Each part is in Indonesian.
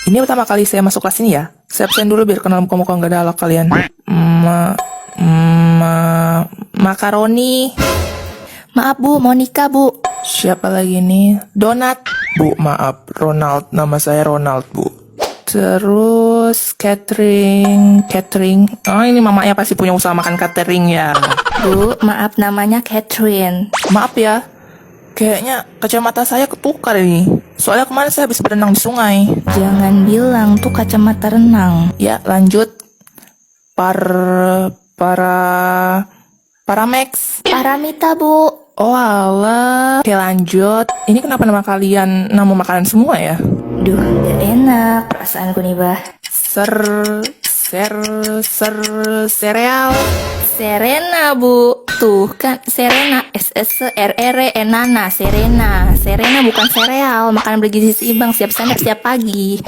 Ini pertama kali saya masuk kelas ini ya. Saya absen dulu biar kenal muka-muka nggak ada alak kalian. Makaroni. Maaf Bu, Monica Bu. Siapa lagi nih? Donat. Bu, maaf. Ronald. Nama saya Ronald, Bu. Terus catering. Oh, ini mamanya pasti punya usaha makan catering ya. Bu, maaf namanya Catherine. Maaf ya. Kayaknya kacamata saya ketukar ini. Soalnya kemarin saya habis berenang di sungai. Jangan bilang tuh kacamata renang. Ya, lanjut. Paramex. Paramita Bu. Oh alah. Oke lanjut. Ini kenapa nama kalian nama makanan semua ya? Duh, gak enak perasaanku nih bah. Sereal. Serena Bu. Tuh kan Serena, SSRR Enana, Serena. Serena bukan sereal, makanan bergizi seimbang siap santap siap pagi.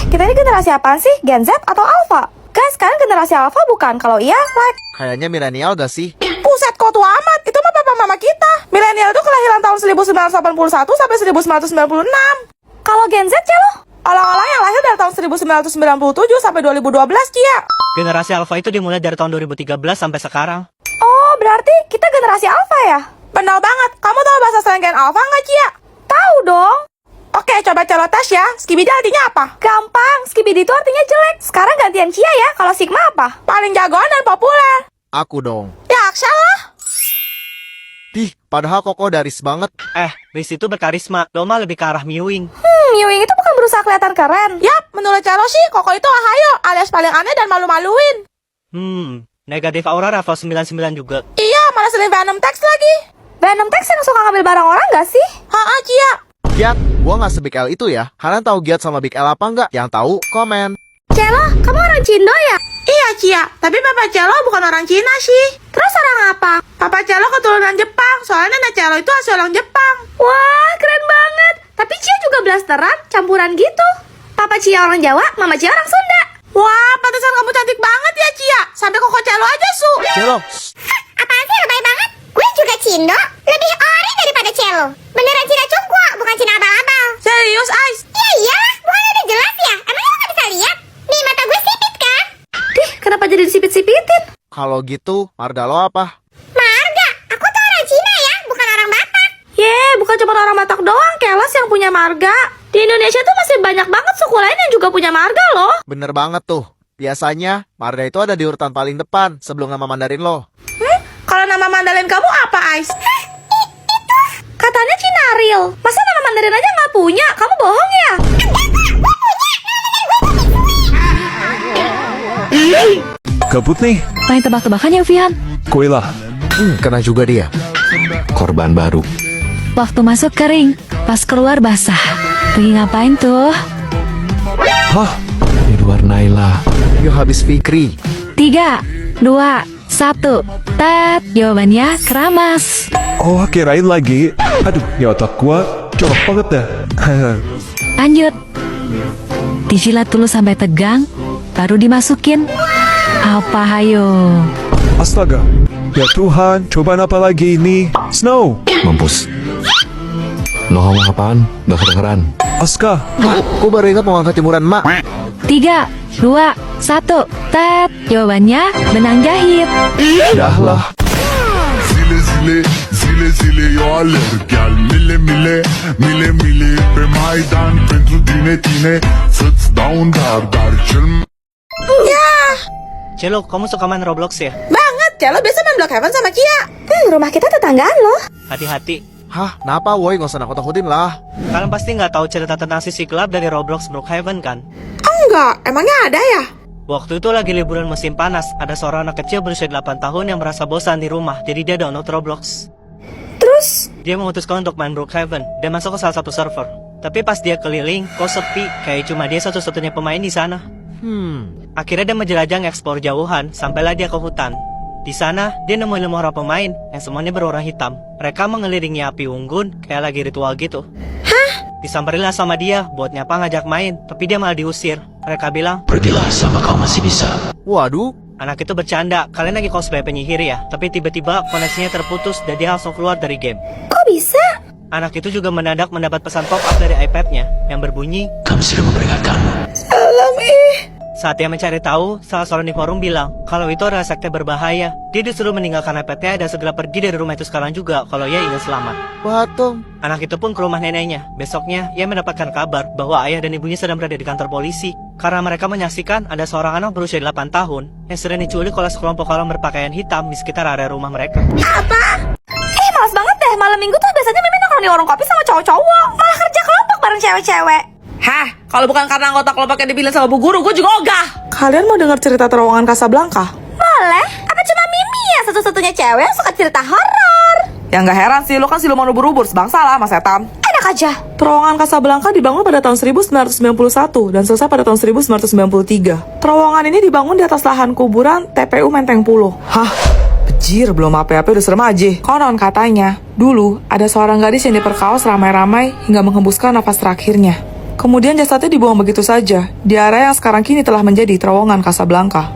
Kita ini generasi apaan sih? Gen Z atau Alpha? Guys, kalian generasi Alpha bukan? Kalau iya, like. Kayaknya milenial gak sih? Buset, kok tua amat? Itu mah papa mama kita. Milenial itu kelahiran tahun 1981 sampai 1996. Kalau Gen Z, Celo? Orang-orang yang lahir dari tahun 1997 sampai 2012, Cia. Generasi Alpha itu dimulai dari tahun 2013 sampai sekarang. Oh, berarti kita generasi Alpha ya? Benar banget. Kamu tahu bahasa slang Gen Alpha nggak, Cia? Tahu dong. Oke, coba Celo tes ya. Skibidi artinya apa? Gampang. Skibidi itu artinya jelek. Sekarang gantian Cia ya. Kalau Sigma apa? Paling jagoan dan populer. Aku dong. Ya, Aksa lah. Dih, padahal Koko daris banget. Riz itu berkarisma, Doma lebih ke arah mewing. Mewing itu bukan berusaha kelihatan keren. Yap, menurut Celo sih, Koko itu Ahayo, alias paling aneh dan malu-maluin. Negatif aura level 99 juga. Iya, malah sering Venom Text lagi. Venom Text yang suka ngambil barang orang gak sih? Haa, Cia. Giat, gua gak se-Big L itu ya. Kalian tahu Giat sama Big L apa nggak? Yang tahu, komen. Celo, kamu orang Cindo ya? Iya, Cia. Tapi Papa Celo bukan orang Cina sih. Terus orang apa? Papa Celo keturunan Jepang. Soalnya nenek Celo itu asli orang Jepang. Wah, keren banget. Tapi Cia juga blasteran, campuran gitu. Papa Cia orang Jawa, Mama Cia orang Sunda. Wah, pantesan kamu cantik banget ya, Cia. Sampai Koko Celo aja, Su. Celo, Apaan sih lebay banget? Gue juga Cindo, lebih ori daripada Celo. Beneran Cina Cungkwa, bukan Cina abal-abal. Serius, Ais? Ya iyalah, bukan udah jelas ya? Emangnya lo gak bisa lihat? Nih mata gue sipit kan? Dih, kenapa jadi disipit-sipitin? kalau gitu, Marga lo apa? Marga, aku tuh orang Cina ya, bukan orang Batak. Bukan cuma orang Batak doang, Keles yang punya marga. Di Indonesia tuh masih banyak banget suku lain yang juga punya marga loh. Bener banget tuh. Biasanya, Marga itu ada di urutan paling depan sebelum nama Mandarin lo. Kalau nama Mandarin kamu apa, Ais? Katanya Cinaril. Masa nama Mandarin aja nggak punya? Kamu bohong ya? Gabut nih, Main tebak-tebakan ya Vian. kue lah. Kena juga dia. Korban baru. Waktu masuk kering, pas keluar basah. Pergi ngapain tuh? Hah? Di luar Naila. Yuk habis Fikri. 3, 2, 1. Tet, jawabannya keramas. Oh, kirain lagi. Aduh, ya otak gua colok banget dah. Lanjut. Dijilat dulu sampai tegang, baru dimasukin. Apa hayo? Astaga. Ya Tuhan, cobaan apa lagi ini? Snow. Mampus. Lo ngomong apaan? Gak kedengeran. Aska. Aku baru ingat mau angkat jemuran mak. 3, 2, 1. Tet, jawabannya benang jahit. Dah lah. Zile zile, zile zile eu alerg Iar mile mile, mile mile Pe Maidan pentru tine, tine Să-ți dau un dar cel Celo, kamu suka main Roblox ya? Banget, Celo biasa main Blockhaven sama Kia. Rumah kita tetanggaan loh. Hati-hati. Hah, kenapa woi? Gak usah nakut-nakutin lah. Kalian pasti nggak tahu cerita tentang sisi gelap dari Roblox Brookhaven kan? Enggak, emangnya ada ya? Waktu itu lagi liburan musim panas, ada seorang anak kecil berusia 8 tahun yang merasa bosan di rumah, jadi dia download Roblox. Terus? Dia memutuskan untuk main Brookhaven dan masuk ke salah satu server. Tapi pas dia keliling, kok sepi, kayak cuma dia satu-satunya pemain di sana. Akhirnya dia menjelajah ngeksplor jauhan, sampailah dia ke hutan. Di sana, dia nemuin 5 orang pemain yang semuanya berwarna hitam. Mereka mengelilingi api unggun, kayak lagi ritual gitu. Disamperinlah sama dia, buat nyapa ngajak main, tapi dia malah diusir. Mereka bilang, Pergilah sama kau masih bisa. Waduh, anak itu bercanda, kalian lagi cosplay penyihir ya? Tapi tiba-tiba koneksinya terputus dan dia langsung keluar dari game. Kok bisa? Anak itu juga mendadak mendapat pesan pop-up dari iPad-nya yang berbunyi, Kami sudah memperingatkanmu. saat dia mencari tahu, salah seorang di forum bilang kalau itu adalah sekte berbahaya. Dia disuruh meninggalkan iPad-nya dan segera pergi dari rumah itu sekarang juga kalau ia ingin selamat. Patung. Anak itu pun ke rumah neneknya. Besoknya, ia mendapatkan kabar bahwa ayah dan ibunya sedang berada di kantor polisi. Karena mereka menyaksikan ada seorang anak berusia 8 tahun yang sedang diculik oleh sekelompok orang berpakaian hitam di sekitar area rumah mereka. Males banget deh, malam minggu tuh biasanya Mimin nongkrong di warung kopi sama cowok-cowok. Malah kerja kelompok bareng cewek-cewek. Hah, kalau bukan karena anggota kelompoknya dibilang sama bu guru, gue juga ogah. Kalian mau dengar cerita terowongan Casablanca? Boleh? Apa cuma Mimi ya satu-satunya cewek yang suka cerita horor? Ya nggak heran sih, lo kan siluman ubur-ubur, sebangsa lah sama setan. Enak aja. Terowongan Casablanca dibangun pada tahun 1991 dan selesai pada tahun 1993. Terowongan ini dibangun di atas lahan kuburan TPU Menteng Pulo. Hah? Bejir, belum apa-apa udah serem aja. Konon katanya, dulu ada seorang gadis yang diperkaos ramai-ramai hingga menghembuskan nafas terakhirnya. Kemudian jasadnya dibuang begitu saja di area yang sekarang kini telah menjadi terowongan Casablanca.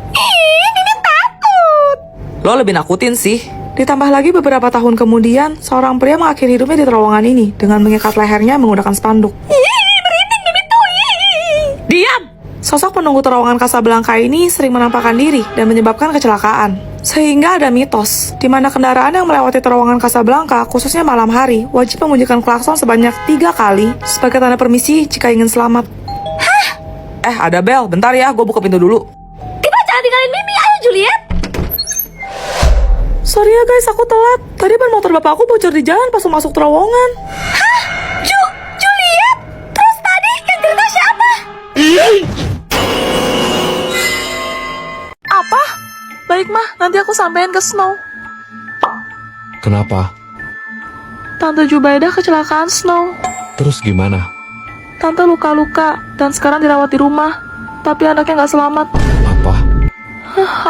Lo lebih nakutin sih. Ditambah lagi beberapa tahun kemudian, seorang pria mengakhiri hidupnya di terowongan ini dengan mengikat lehernya menggunakan spanduk. Diam! Sosok penunggu terowongan Casablanca ini sering menampakkan diri dan menyebabkan kecelakaan. Sehingga ada mitos, di mana kendaraan yang melewati terowongan Casablanca, khususnya malam hari, wajib membunyikan klakson sebanyak 3 kali sebagai tanda permisi jika ingin selamat. Hah? Ada bel, bentar ya, gue buka pintu dulu. Tiba jangan tinggalin Mimi, ayo Juliet. Sorry ya guys, aku telat. Tadi ban motor bapak aku bocor di jalan pas masuk terowongan. Juliet? Terus tadi yang cerita siapa? Apa? Baik mah, nanti aku sampein ke Snow. Kenapa? Tante Jubaidah kecelakaan Snow. Terus gimana? Tante luka-luka dan sekarang dirawat di rumah. Tapi anaknya nggak selamat. Apa?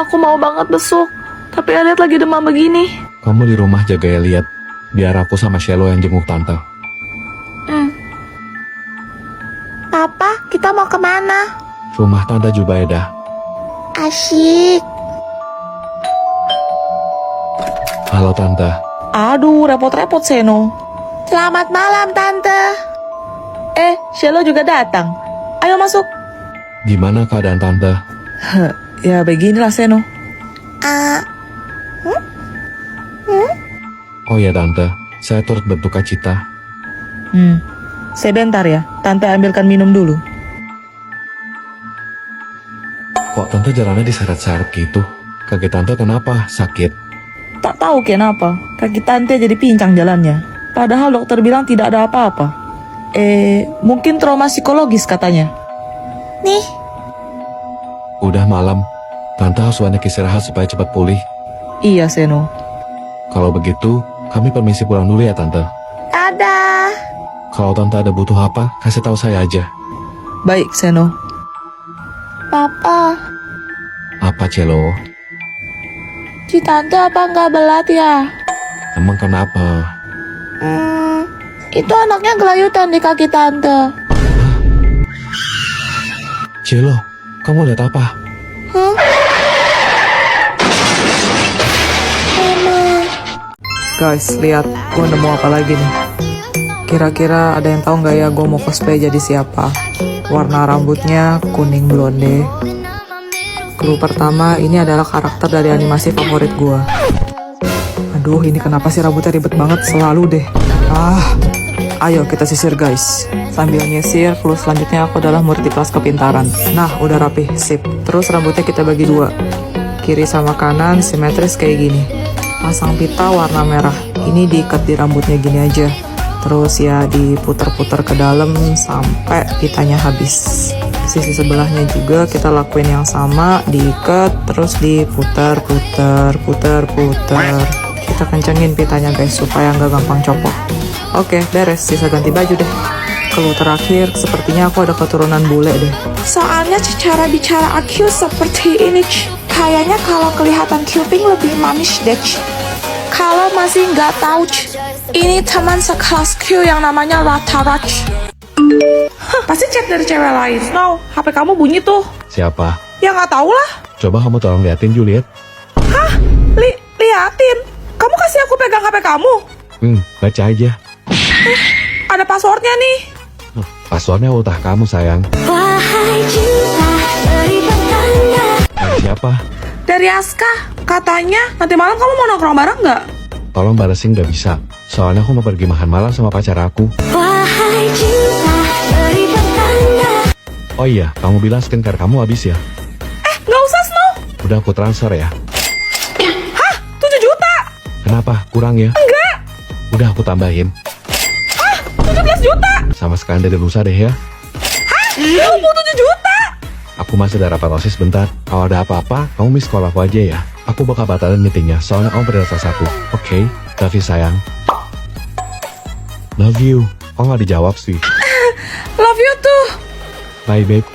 Aku mau banget besuk. Tapi Elliot lagi demam begini. Kamu di rumah jaga Elliot. Biar aku sama Shelo yang jenguk tante. Papa, kita mau kemana? Rumah Tante Jubaidah. Asyik. Halo Tante. Aduh, repot-repot Seno. Selamat malam, Tante. Shelo juga datang. Ayo masuk. Gimana keadaan Tante? Ya beginilah Seno. Oh ya Tante, saya turut berduka cita. Sebentar ya, Tante ambilkan minum dulu. Kok Tante jalannya diseret-seret gitu? Kaki Tante kenapa? Sakit? Tak tahu kenapa, kaki Tante jadi pincang jalannya. Padahal dokter bilang tidak ada apa-apa. Mungkin trauma psikologis katanya. Nih, Udah malam. Tante harus banyak istirahat supaya cepat pulih. Iya Seno. Kalau begitu, kami permisi pulang dulu ya Tante. dadah. Kalau Tante ada butuh apa, kasih tahu saya aja. Baik Seno. Papa, Apa Celo? si Tante apa nggak belat ya? Emang kenapa? Itu anaknya gelayutan di kaki Tante. Celo, kamu lihat apa? Guys, lihat, gue nemu apa lagi nih. Kira-kira ada yang tahu nggak ya gue mau cosplay jadi siapa? Warna rambutnya kuning blonde. Clue pertama, ini adalah karakter dari animasi favorit gue. Aduh, ini kenapa sih rambutnya ribet banget selalu deh. Ayo kita sisir guys. Sambil nyisir, clue selanjutnya aku adalah murid di kelas kepintaran. Nah, udah rapi, sip. Terus rambutnya kita bagi 2. Kiri sama kanan simetris kayak gini. Pasang pita warna merah. Ini diikat di rambutnya gini aja. Terus ya diputer-puter ke dalam sampai pitanya habis. Sisi sebelahnya juga kita lakuin yang sama, diikat terus diputer-puter. Kita kencengin pitanya guys supaya nggak gampang copot. Oke, beres. Sisa ganti baju deh. Clue terakhir, sepertinya aku ada keturunan bule deh. Soalnya cara bicara aku seperti ini. Kayaknya kalau kelihatan Cuping lebih manis deh. Kalau masih nggak tahu, ini teman sekelasku yang namanya Latarak. Pasti chat dari cewek lain. Snow, HP kamu bunyi tuh. Siapa? Ya nggak tahu lah. Coba kamu tolong liatin Juliet. Liatin. Kamu kasih aku pegang HP kamu. Baca aja. Ada passwordnya nih. Passwordnya ultah kamu sayang. Dari siapa? Dari Aska. Katanya nanti malam kamu mau nongkrong bareng nggak? Tolong balesin gak bisa. Soalnya aku mau pergi makan malam sama pacar aku. Oh iya, kamu bilang skincare kamu habis ya? Nggak usah, Snow. Udah aku transfer ya. Hah? 7 juta? Kenapa? Kurang ya? Enggak. Udah aku tambahin. 17 juta? Sama sekali dari lusa deh ya. Hah? 27 juta? Aku masih ada rapat OSIS bentar. Kalau ada apa-apa, kamu miss call aku aja ya. Aku bakal batalin meetingnya, soalnya kamu prioritas aku. Oke, love you sayang. Love you. Kok nggak dijawab sih? Love you tuh. Bye babe.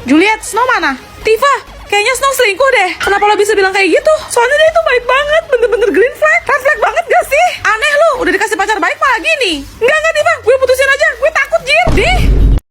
Juliet, Snow mana? Tifa, kayaknya Snow selingkuh deh. Kenapa lo bisa bilang kayak gitu? Soalnya dia itu baik banget, bener-bener green flag. Red flag banget gak sih? Aneh lu, udah dikasih pacar baik malah gini. Enggak, Tifa, gue putusin aja. Gue takut, Jir. Dih.